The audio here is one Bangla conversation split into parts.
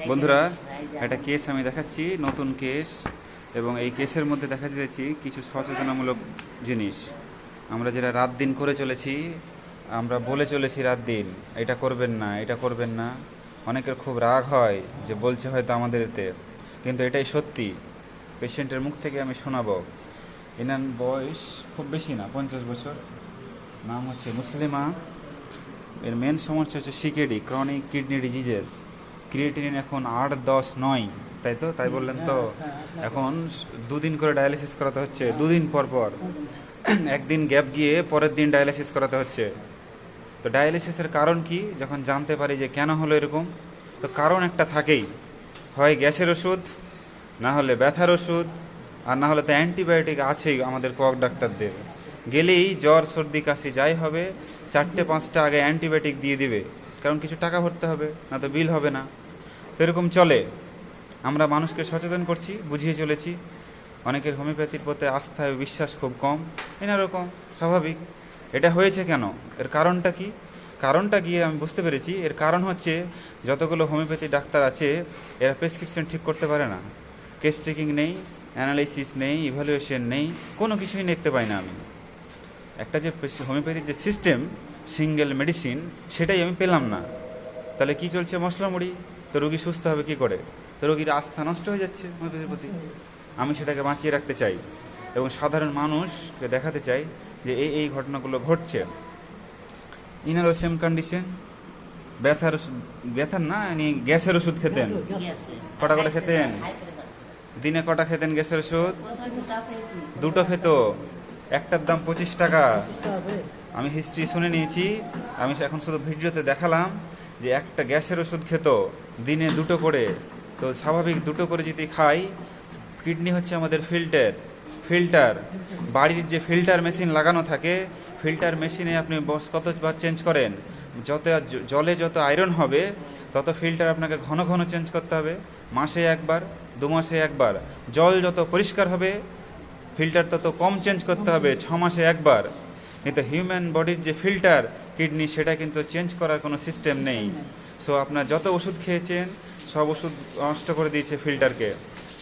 বন্ধুরা, একটা কেস আমি দেখাচ্ছি, নতুন কেস, এবং এই কেসের মধ্যে দেখা যাচ্ছে কিছু সচেতনামূলক জিনিস। আমরা যেটা রাত দিন করে চলেছি, আমরা বলে চলেছি রাত দিন এটা করবেন না, এটা করবেন না। অনেকের খুব রাগ হয় যে বলছে হয়তো আমাদের এতে, কিন্তু এটাই সত্যি। পেশেন্টের মুখ থেকে আমি শোনাবো। এনার বয়স খুব বেশি না, 50 বছর। নাম হচ্ছে মুসলিমা। এর মেন সমস্যা হচ্ছে CKD, chronic kidney diseases. Creatinine এখন 8, 10, 9, তাই তো? তাই বললেন তো? এখন 2 দিন করে ডায়ালিসিস করাতে হচ্ছে, 2 দিন পর পর। একদিন গ্যাপ গিয়ে পরের দিন ডায়ালিসিস করাতে হচ্ছে। তো ডায়ালিসিসের কারণ কি? যখন জানতে পারি যে কেন হলো এরকম, তো কারণ একটা থাকেই। হয় গ্যাসের ওষুধ, না হলে ব্যথার ওষুধ, আর না হলে তো অ্যান্টিবায়োটিক আছেই আমাদের কক ডাক্তারদের। গেলেই জ্বর সর্দি কাশি যাই হবে, 4-5টা আগে অ্যান্টিবায়োটিক দিয়ে দিবে, কারণ কিছু টাকা ভরতে হবে, না তো বিল হবে না। তো এরকম চলে। আমরা মানুষকে সচেতন করছি, বুঝিয়ে চলেছি। অনেকের হোমিওপ্যাথির প্রতি আস্থা ও বিশ্বাস খুব কম, এরকম স্বাভাবিক। এটা হয়েছে কেন? এর কারণটা কি? কারণটা গিয়ে আমি বুঝতে পেরেছি, এর কারণ হচ্ছে যতগুলো হোমিওপ্যাথি ডাক্তার আছে এরা প্রেসক্রিপশন ঠিক করতে পারে না। কেস টেকিং নেই, অ্যানালাইসিস নেই, ইভ্যালুয়েশন নেই, কোনো কিছুই দেখতে পাই না আমি। একটা যে হোমিওপ্যাথির যে সিস্টেম, সিঙ্গেল মেডিসিন, সেটাই আমি পেলাম না। তাহলে কি চলছে? মশলা মুড়ি। তো রোগী সুস্থ হবে কি করে? তো রোগীর আস্থা নষ্ট হয়ে যাচ্ছে হোমিওপ্যাথির প্রতি। আমি সেটাকে বাঁচিয়ে রাখতে চাই এবং সাধারণ মানুষকে দেখাতে চাই যে এই ঘটনাগুলো ঘটছে। ইনারও সেম কন্ডিশন। ব্যথার না, ইনি গ্যাসের ওষুধ খেতেন। কটা করে খেতেন? দিনে কটা খেতেন গ্যাসের ওষুধ? 2টো খেত। একটার দাম 25 টাকা। আমি হিস্ট্রি শুনে নিয়েছি, আমি এখন শুধু ভিডিওতে দেখালাম যে একটা গ্যাসের ওষুধ খেত দিনে 2টো করে। তো স্বাভাবিক 2টো করে যদি খাই, কিডনি হচ্ছে আমাদের ফিল্টার। বাড়ির যে ফিল্টার মেশিন লাগানো থাকে, ফিল্টার মেশিনে আপনি কতবার চেঞ্জ করেন? জলে যত আয়রন হবে তত ফিল্টার আপনাকে ঘন ঘন চেঞ্জ করতে হবে, মাসে একবার, 2 মাসে একবার। জল যত পরিষ্কার হবে ফিল্টার তত কম চেঞ্জ করতে হবে, 6 মাসে একবার। কিন্তু হিউম্যান বডির যে ফিল্টার কিডনি, সেটা কিন্তু চেঞ্জ করার কোনো সিস্টেম নেই। সো আপনার যত ওষুধ খেয়েছেন সব ওষুধ নষ্ট করে দিয়েছে ফিল্টারকে।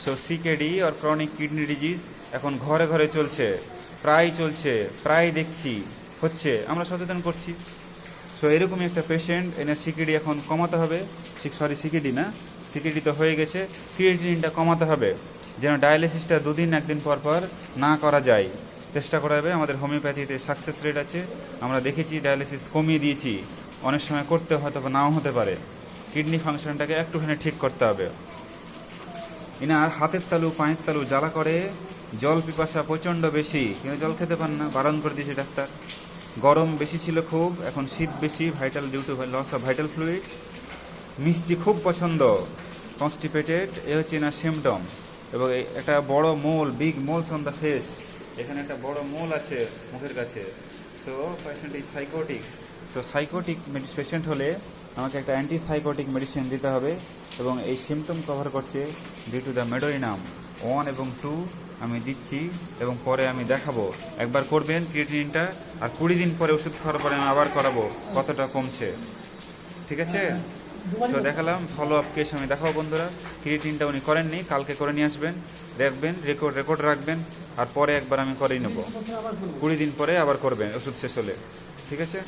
সো সিকেডি আর ক্রনিক কিডনি ডিজিজ এখন ঘরে ঘরে চলছে, প্রায় দেখছি হচ্ছে, আমরা সচেতন করছি। সো এরকমই একটা পেশেন্ট, এনার সিকেডি এখন কমাতে হবে। সিকেডি না, সিকেডি তো হয়ে গেছে, ক্রিয়েটিনিনটা কমাতে হবে, যেন ডায়ালিসিসটা 2 দিন 1 দিন পর পর না করা যায়। চেষ্টা করা হবে। আমাদের হোমিওপ্যাথিতে সাকসেস রেট আছে, আমরা দেখেছি ডায়ালিসিস কমিয়ে দিয়েছি। অনেক সময় করতে হয়তো নাও হতে পারে। কিডনি ফাংশনটাকে একটুখানি ঠিক করতে হবে। ইনার হাতের তালু পায়ের তালু জ্বালা করে, জল পিপাসা প্রচণ্ড বেশি, কিন্তু জল খেতে পান না, বারণ করে দিয়েছে ডাক্তার। গরম বেশি ছিল খুব, এখন শীত বেশি, due to loss of vital fluid. মিষ্টি খুব পছন্দ, কনস্টিপেটেড, এ হচ্ছে না সিমটম। এবং একটা বড় mole, big moles on the face, এখানে একটা বড় মোল আছে মুখের কাছে। So patient is psychotic. So psychotic patient হলে আমাকে একটা অ্যান্টিসাইকোটিক মেডিসিন দিতে হবে, এবং এই সিমটম কভার করছে ডিউ টু দ্য মেডোরিনাম 1 এবং 2 আমি দিচ্ছি, এবং পরে আমি দেখাবো। একবার করবেন ক্রিয়েটিনিনটা, আর 20 দিন পরে ওষুধ খাওয়ার পরে আমি আবার করাবো কতটা কমছে। ঠিক আছে? তো দেখালাম ফলো আপ কেস, আমি দেখাবো বন্ধুরা। ক্রিয়েটিনটা উনি করেননি, কালকে করে নিয়ে আসবেন, দেখবেন, রেকর্ড রাখবেন, আর পরে একবার আমি করেই নেবো। 20 দিন পরে আবার করবেন ওষুধ শেষ হলে। ঠিক আছে?